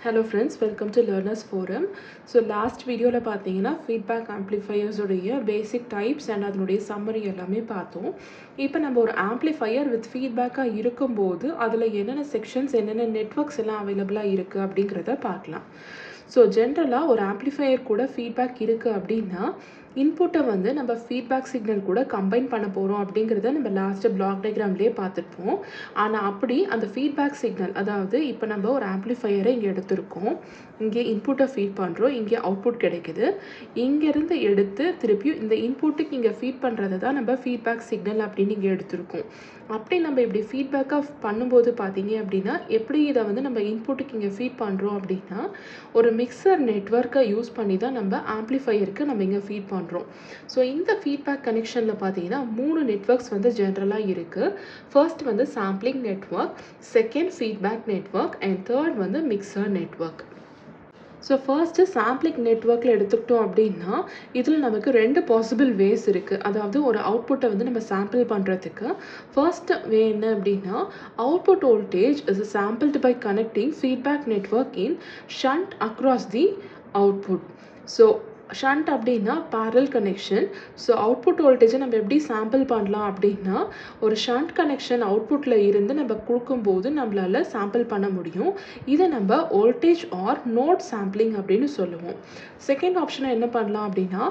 Hello friends, welcome to Learners Forum. So last video la pathina feedback amplifiers oda basic types and adnude summary ellame paathom. Ipo நம்ம ஒரு amplifier with feedback இருக்கும்போது அதுல என்னென்ன sections என்னென்ன networks எல்லாம் available இருக்கு அப்படிங்கறத பார்க்கலாம். So generally ஒரு amplifier கூட feedback இருக்கு அப்படினா இன்புட்டை வந்து நம்ம ஃபீட்பேக் சிக்னல் கூட கம்பைன் பண்ண போகிறோம் அப்படிங்கிறத நம்ம லாஸ்ட்டு பிளாக் டயக்ராம்லேயே பார்த்துருப்போம். ஆனால் அப்படி அந்த ஃபீட்பேக் சிக்னல், அதாவது இப்போ நம்ம ஒரு ஆம்ப்ளிஃபையரை இங்கே எடுத்திருக்கோம், இங்கே இன்புட்டை ஃபீட் பண்ணுறோம், இங்கே அவுட்புட் கிடைக்குது. இங்கேருந்து எடுத்து திருப்பியும் இந்த இன்புட்டுக்கு இங்கே ஃபீட் பண்ணுறது தான் நம்ம ஃபீட்பேக் சிக்னல் அப்படின்னு இங்கே எடுத்திருக்கோம். அப்படி நம்ம இப்படி ஃபீட்பேக்காக பண்ணும்போது பார்த்தீங்க அப்படின்னா எப்படி இதை வந்து நம்ம இன்புட்டுக்கு இங்கே ஃபீட் பண்ணுறோம் அப்படின்னா ஒரு மிக்சர் நெட்வொர்க்கை யூஸ் பண்ணி தான் நம்ம ஆம்ப்ளிஃபையருக்கு நம்ம இங்கே ஃபீட் பண்ணுறோம். ஸோ இந்த ஃபீட்பேக் கனெக்ஷனில் பார்த்தீங்கன்னா 3 நெட்வொர்க்ஸ் வந்து ஜென்ரலாக இருக்குது. ஃபர்ஸ்ட் வந்து sampling network, second feedback network and third வந்து mixer network. So first sampling நெட்வொர்க்கில் எடுத்துக்கிட்டோம் அப்படின்னா இதில் நமக்கு 2 பாசிபிள் வேஸ் இருக்குது. அதாவது ஒரு அவுட்புட்டை வந்து நம்ம சாம்பிள் பண்ணுறதுக்கு ஃபர்ஸ்ட் வே என்ன அப்படின்னா output voltage is sampled by connecting feedback network in shunt across the output. So shunt அப்படின்னா parallel கனெக்ஷன். ஸோ அவுட்புட் வோல்டேஜை நம்ம எப்படி சாம்பிள் பண்ணலாம் அப்படின்னா ஒரு ஷண்ட் கனெக்ஷன் அவுட்புட்டில் இருந்து நம்ம கொடுக்கும்போது நம்மளால் சாம்பிள் பண்ண முடியும். இதை நம்ம வோல்டேஜ் ஆர் நோட் சாம்பிளிங் அப்படின்னு சொல்லுவோம். செகண்ட் ஆப்ஷனை என்ன பண்ணலாம் அப்படின்னா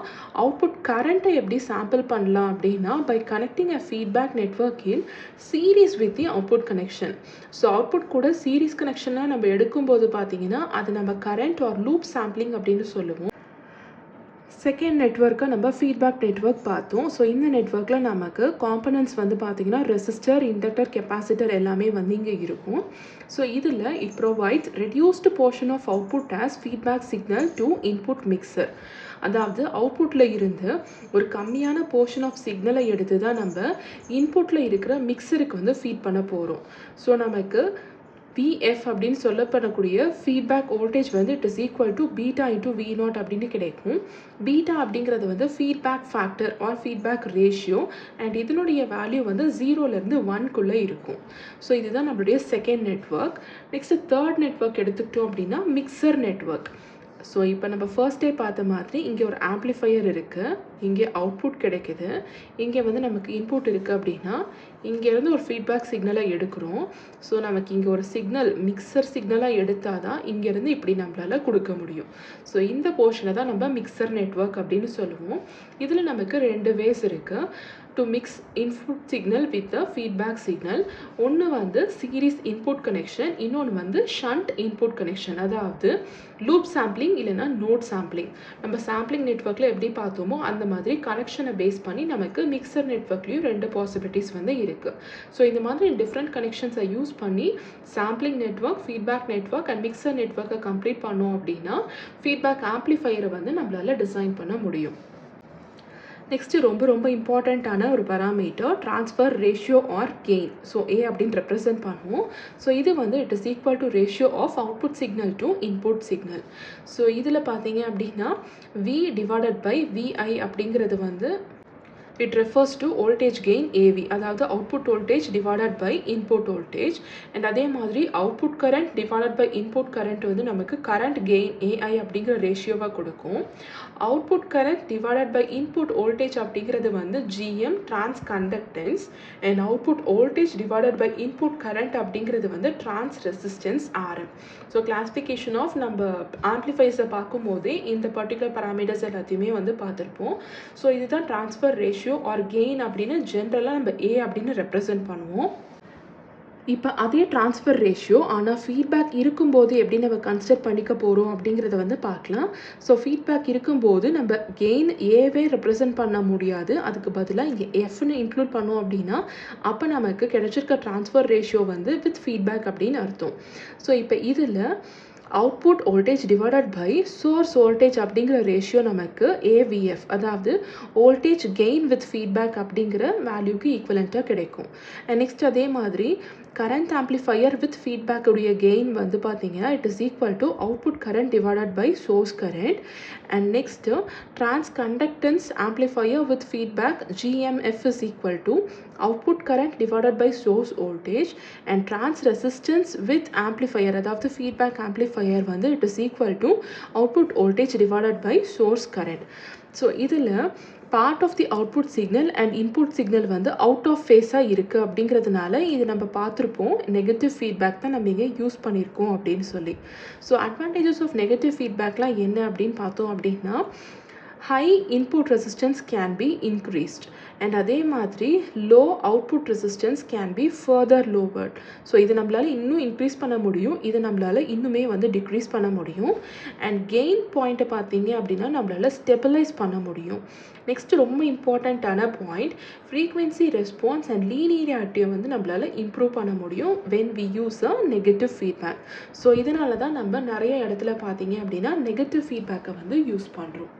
அவுட்புட் கரண்ட்டை எப்படி சாம்பிள் பண்ணலாம் அப்படின்னா by connecting a feedback network in series with the output connection. So output கூட சீரீஸ் கனெக்ஷனாக நம்ம எடுக்கும்போது பார்த்தீங்கன்னா அது நம்ம கரண்ட் ஆர் லூப் சாம்பிளிங் அப்படின்னு சொல்லுவோம். செகண்ட் நெட்வொர்க்கை நம்ம ஃபீட்பேக் நெட்வொர்க் பார்த்தோம். ஸோ இந்த நெட்வொர்க்கில் நமக்கு காம்பனன்ட்ஸ் வந்து பார்த்திங்கன்னா ரெசிஸ்டர், இண்டக்டர், கெப்பாசிட்டர் எல்லாமே வந்து இங்கே இருக்கும். ஸோ இதில் it provides reduced portion of output as feedback signal to input mixer. அதாவது அவுட்புட்டில் இருந்து ஒரு கம்மியான போர்ஷன் ஆஃப் சிக்னலை எடுத்து தான் நம்ம இன்புட்டில் இருக்கிற மிக்சருக்கு வந்து ஃபீட் பண்ண போகிறோம். ஸோ நமக்கு VF அப்படின்னு சொல்லப்படக்கூடிய ஃபீட்பேக் வோல்டேஜ் வந்து it is equal to beta into V0 அப்படின்னு கிடைக்கும். பீட்டா அப்படிங்கிறது வந்து feedback factor or feedback ratio and இதனுடைய வேல்யூ வந்து 0லேருந்து 1க்குள்ளே இருக்கும். ஸோ இதுதான் நம்மளுடைய second network. Next third network எடுத்துக்கிட்டோம் அப்படின்னா மிக்சர் நெட்வொர்க். ஸோ இப்போ நம்ம ஃபர்ஸ்டே பார்த்த மாதிரி இங்கே ஒரு ஆம்ப்ளிஃபையர் இருக்குது, இங்கே அவுட்புட் கிடைக்குது, இங்கே வந்து நமக்கு இன்புட் இருக்குது அப்படின்னா இங்கேருந்து ஒரு ஃபீட்பேக் சிக்னலை எடுக்கிறோம். ஸோ நமக்கு இங்கே ஒரு சிக்னல் மிக்சர் சிக்னலாக எடுத்தால் தான் இங்கேருந்து இப்படி நம்மளால் கொடுக்க முடியும். ஸோ இந்த போர்ஷனை தான் நம்ம மிக்சர் நெட்வொர்க் அப்படின்னு சொல்லுவோம். இதில் நமக்கு 2 வேஸ் இருக்குது to mix input signal with feedback signal. ஒன்று வந்து சீரீஸ் இன்புட் கனெக்ஷன், இன்னொன்று வந்து ஷண்ட் இன்புட் கனெக்ஷன், அதாவது லூப் சாம்பிளிங் இல்லைனா நோட் சாம்பிளிங். நம்ம சாம்பிளிங் நெட்வொர்க்கில் எப்படி பார்த்தோமோ அந்த மாதிரி கனெக்ஷனை பேஸ் பண்ணி நமக்கு மிக்சர் நெட்வொர்க்லேயும் 2 பாசிபிலிட்டிஸ் வந்து இருக்குது. ஸோ இந்த மாதிரி டிஃப்ரெண்ட் கனெக்ஷன்ஸை யூஸ் பண்ணி sampling network, feedback network and mixer நெட்வொர்க்கை கம்ப்ளீட் பண்ணோம் அப்படின்னா ஃபீட்பேக் ஆம்ப்ளிஃபையரை வந்து நம்மளால் டிசைன் பண்ண முடியும். நெக்ஸ்ட்டு ரொம்ப இம்பார்ட்டண்ட்டான ஒரு parameter transfer ratio or gain. So A அப்படின்னு ரெப்ரசன்ட் பண்ணுவோம். ஸோ இது வந்து it is equal to ratio of output signal to input signal. So இதில் பார்த்தீங்க அப்படின்னா V டிவைடட் பை VI அப்படிங்கிறது வந்து it refers to voltage gain AV, அதாவது output voltage divided by input voltage. and அதே மாதிரி output current divided by input current வந்து நமக்கு current gain AI அப்படிங்கிற ரேஷியோவை கொடுக்கும். output current divided by input voltage அப்படிங்கிறது வந்து GM trans conductance and output voltage divided by input current அப்படிங்கிறது வந்து trans resistance RM. So classification of நம்ம ஆம்ப்ளிஃபைஸை பார்க்கும்போதே இந்த பர்டிகுலர் பராமீட்டர்ஸ் எல்லாத்தையுமே வந்து பார்த்துருப்போம். ஸோ இதுதான் ட்ரான்ஸ்ஃபர் ரேஷியோ ஆர் கெயின் அப்படின்னு ஜென்ரலாக நம்ம A அப்படின்னு ரெப்ரசன்ட் பண்ணுவோம். இப்போ அதே ட்ரான்ஸ்ஃபர் ரேஷியோ ஆனால் ஃபீட்பேக் இருக்கும்போது எப்படி நம்ம கன்சிடர் பண்ணிக்க போகிறோம் அப்படிங்கிறத வந்து பார்க்கலாம். ஸோ ஃபீட்பேக் இருக்கும்போது நம்ம கெயின் ஏவே ரெப்ரசன்ட் பண்ண முடியாது, அதுக்கு பதிலாக இங்கே எஃப்னு இன்க்ளூட் பண்ணோம் அப்படின்னா அப்போ நமக்கு கிடைச்சிருக்க ட்ரான்ஸ்ஃபர் ரேஷியோ வந்து வித் ஃபீட்பேக் அப்படின்னு அர்த்தம். ஸோ இப்போ இதில் output voltage divided by source voltage அப்படிங்கிற ரேஷியோ நமக்கு AVF, அதாவது வோல்டேஜ் கெயின் வித் ஃபீட்பேக் அப்படிங்கிற வேல்யூக்கு ஈக்குவலண்ட்டாக கிடைக்கும். அண்ட் நெக்ஸ்ட் அதே மாதிரி current amplifier with feedback உடைய gain வந்து பார்த்தீங்கன்னா it is equal to output current divided by source current. And next transconductance amplifier with feedback GMF is equal to output current divided by source voltage. And trans resistance with amplifier அதாவது feedback amplifier வந்து it is equal to output voltage divided by source current. So இதில் part of the output signal and input signal வந்து out of phase இருக்கு அப்படிங்கிறதுனால இது நம்ம பார்த்துருப்போம் negative feedback தான் நம்ம இங்கே யூஸ் பண்ணியிருக்கோம் அப்படின்னு சொல்லி. ஸோ அட்வான்டேஜஸ் ஆஃப் நெகட்டிவ் ஃபீட்பேக்லாம் என்ன அப்படின்னு பார்த்தோம் அப்படின்னா high input resistance can be increased and அதே மாதிரி low output resistance can be further lowered. So இது நம்மளால இன்னும் இன்க்ரீஸ் பண்ண முடியும், இது நம்மளால இன்னுமே வந்து டிக்ரீஸ் பண்ண முடியும். அண்ட் கெயின் பாயிண்ட்டை பார்த்தீங்க அப்படின்னா நம்மளால ஸ்டெபிலைஸ் பண்ண முடியும். நெக்ஸ்ட் ரொம்ப இம்பார்ட்டண்ட்டான பாயிண்ட் ஃப்ரீக்வன்சி ரெஸ்பான்ஸ் அண்ட் லீனியாரிட்டியை வந்து நம்மளால இம்ப்ரூவ் பண்ண முடியும் when we use a negative feedback. So இதனால தான் நம்ம நிறைய இடத்துல பார்த்தீங்க அப்படின்னா நெகட்டிவ் ஃபீட்பேக்கை வந்து யூஸ் பண்ணுறோம்.